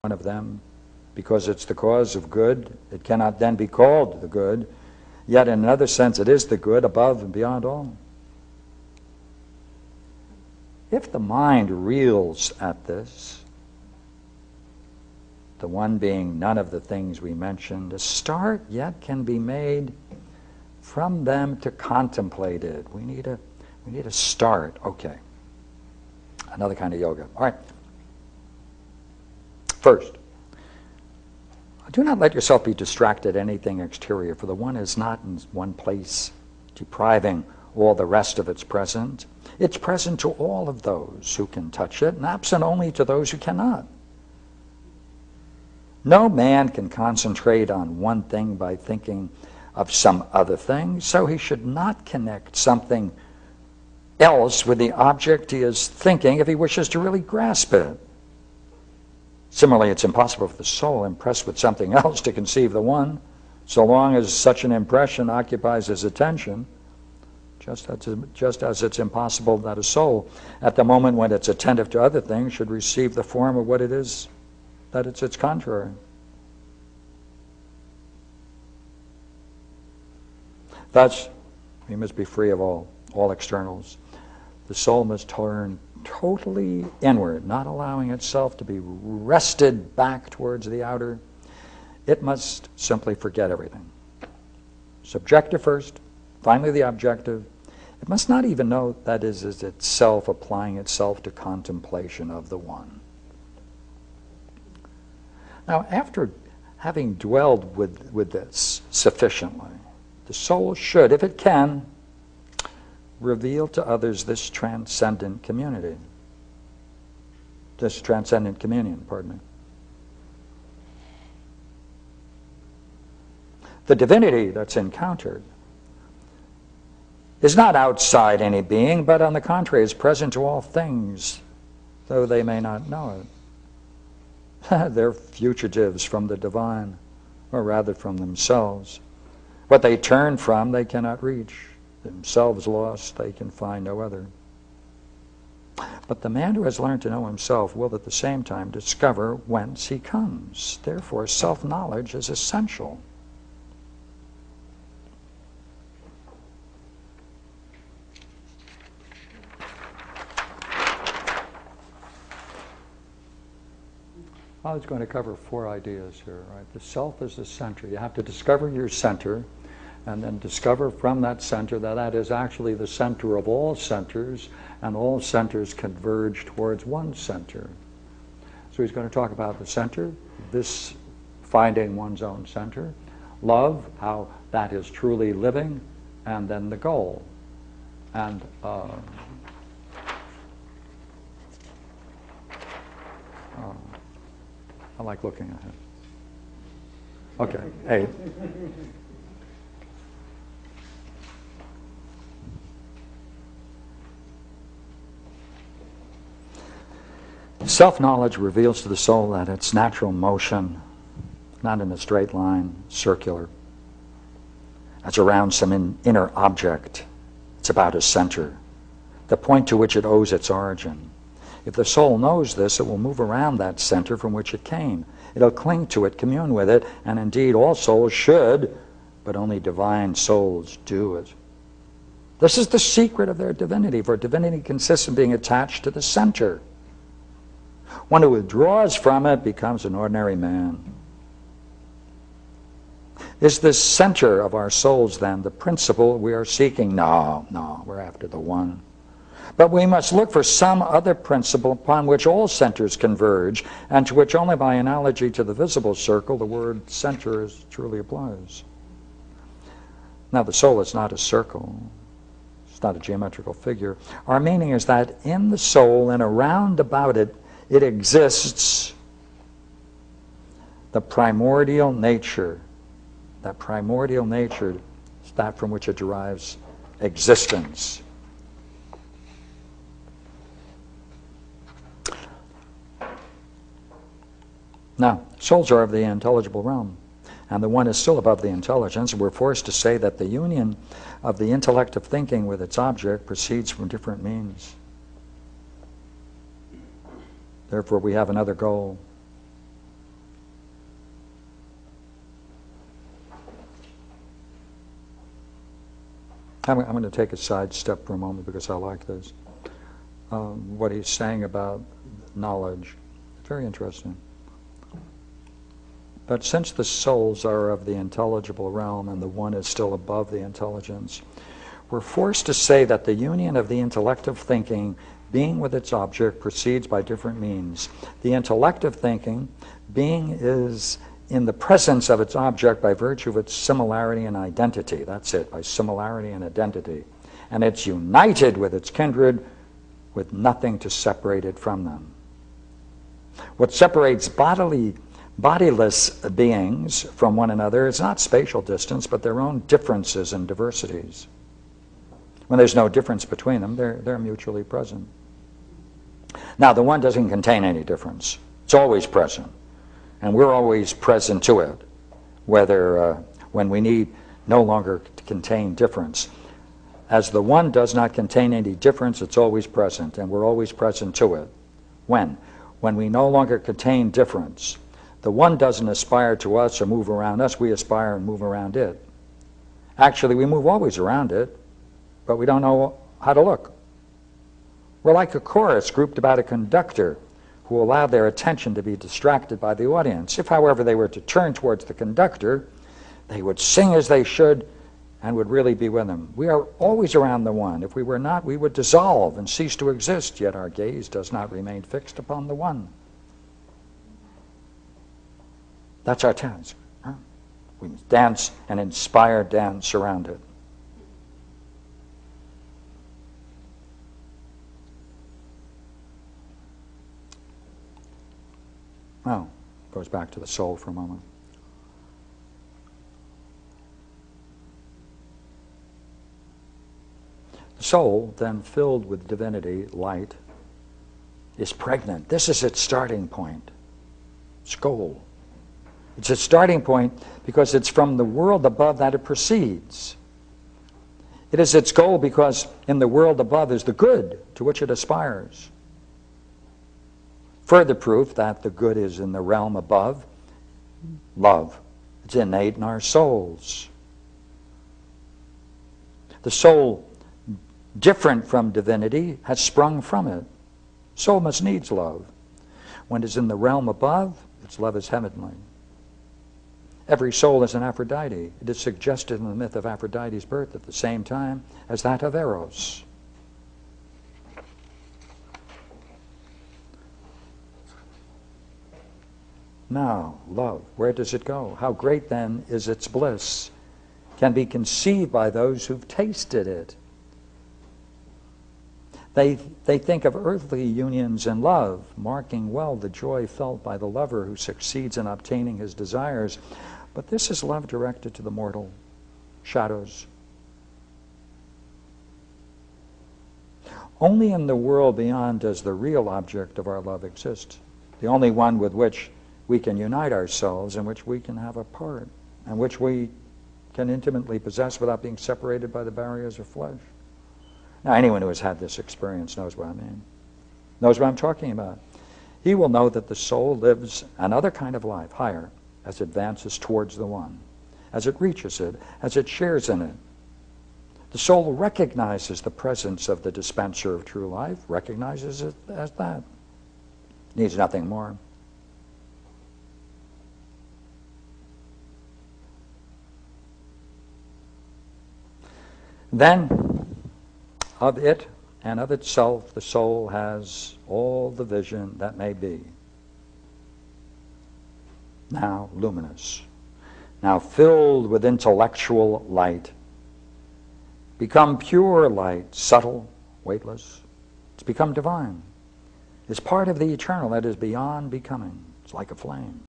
one of them. Because it's the cause of good, it cannot then be called the good. Yet in another sense, it is the good above and beyond all. If the mind reels at this, the one being none of the things we mentioned, a start yet can be made from them to contemplate it. We need a start. Okay. Another kind of yoga. All right. First, do not let yourself be distracted anything exterior, for the one is not in one place, depriving all the rest of its present. It's present to all of those who can touch it, and absent only to those who cannot. No man can concentrate on one thing by thinking of some other thing, so he should not connect something else with the object he is thinking if he wishes to really grasp it. Similarly, it's impossible for the soul impressed with something else to conceive the one, so long as such an impression occupies his attention, just as it's impossible that a soul, at the moment when it's attentive to other things, should receive the form of what it is, that it's its contrary. Thus, we must be free of all externals. The soul must turn totally inward, not allowing itself to be wrested back towards the outer. It must simply forget everything. Subjective first, finally the objective. It must not even know that is itself applying itself to contemplation of the one. Now, after having dwelled with this sufficiently, the soul should, if it can, reveal to others this transcendent community. This transcendent communion, pardon me. The divinity that's encountered is not outside any being, but on the contrary is present to all things, though they may not know it. They're fugitives from the divine, or rather from themselves. What they turn from, they cannot reach. Themselves lost, they can find no other. But the man who has learned to know himself will at the same time discover whence he comes. Therefore, self-knowledge is essential. I was going to cover 4 ideas here, right? The self is the center. You have to discover your center, and then discover from that center that that is actually the center of all centers, and all centers converge towards one center. So he's going to talk about the center, this finding one's own center, love, how that is truly living, and then the goal. And I like looking ahead. Okay, hey. Self-knowledge reveals to the soul that its natural motion, not in a straight line, circular. It's around some inner object. It's about a center, the point to which it owes its origin. If the soul knows this, it will move around that center from which it came. It'll cling to it, commune with it, and indeed all souls should, but only divine souls do it. This is the secret of their divinity, for divinity consists in being attached to the center. One who withdraws from it becomes an ordinary man. Is this center of our souls, then, the principle we are seeking? No, we're after the one. But we must look for some other principle upon which all centers converge, and to which only by analogy to the visible circle the word center truly applies. Now, the soul is not a circle. It's not a geometrical figure. Our meaning is that in the soul and around about it, it exists the primordial nature. That primordial nature is that from which it derives existence. Now, souls are of the intelligible realm, and the one is still above the intelligence. We're forced to say that the union of the intellect of thinking with its object proceeds from different means. Therefore, we have another goal. I'm going to take a side step for a moment because I like this. What he's saying about knowledge, very interesting. But since the souls are of the intelligible realm and the one is still above the intelligence, we're forced to say that the union of the intellective thinking being with its object proceeds by different means. The intellective thinking being is in the presence of its object by virtue of its similarity and identity. That's it, by similarity and identity. And it's united with its kindred with nothing to separate it from them. What separates bodiless beings from one another is not spatial distance, but their own differences and diversities. When there's no difference between them, they're mutually present. Now, the one doesn't contain any difference. It's always present. And we're always present to it, whether when we need no longer to contain difference. As the one does not contain any difference, it's always present, and we're always present to it. When? When we no longer contain difference. The one doesn't aspire to us or move around us, we aspire and move around it. Actually, we move always around it, but we don't know how to look. We're like a chorus grouped about a conductor who allow their attention to be distracted by the audience. If, however, they were to turn towards the conductor, they would sing as they should and would really be with him. We are always around the one. If we were not, we would dissolve and cease to exist, yet our gaze does not remain fixed upon the one. That's our task. Huh? We must dance and inspire dance around it. Well, goes back to the soul for a moment. The soul, then filled with divinity, light, is pregnant. This is its starting point, its goal. It's its starting point because it's from the world above that it proceeds. It is its goal because in the world above is the good to which it aspires. Further proof that the good is in the realm above, love. It's innate in our souls. The soul, different from divinity, has sprung from it. Soul must needs love. When it is in the realm above, its love is heavenly. Every soul is an Aphrodite. It is suggested in the myth of Aphrodite's birth at the same time as that of Eros. Now, love, where does it go? How great then is its bliss? Can be conceived by those who've tasted it. They think of earthly unions in love, marking well the joy felt by the lover who succeeds in obtaining his desires. But this is love directed to the mortal shadows. Only in the world beyond does the real object of our love exist, the only one with which we can unite ourselves, in which we can have a part, and which we can intimately possess without being separated by the barriers of flesh. Now, anyone who has had this experience knows what I mean, knows what I'm talking about. He will know that the soul lives another kind of life, higher, as it advances towards the one, as it reaches it, as it shares in it. The soul recognizes the presence of the dispenser of true life, recognizes it as that. Needs nothing more. Then, of it and of itself, the soul has all the vision that may be. Now luminous, now filled with intellectual light, become pure light, subtle, weightless. It's become divine. It's part of the eternal that is beyond becoming. It's like a flame.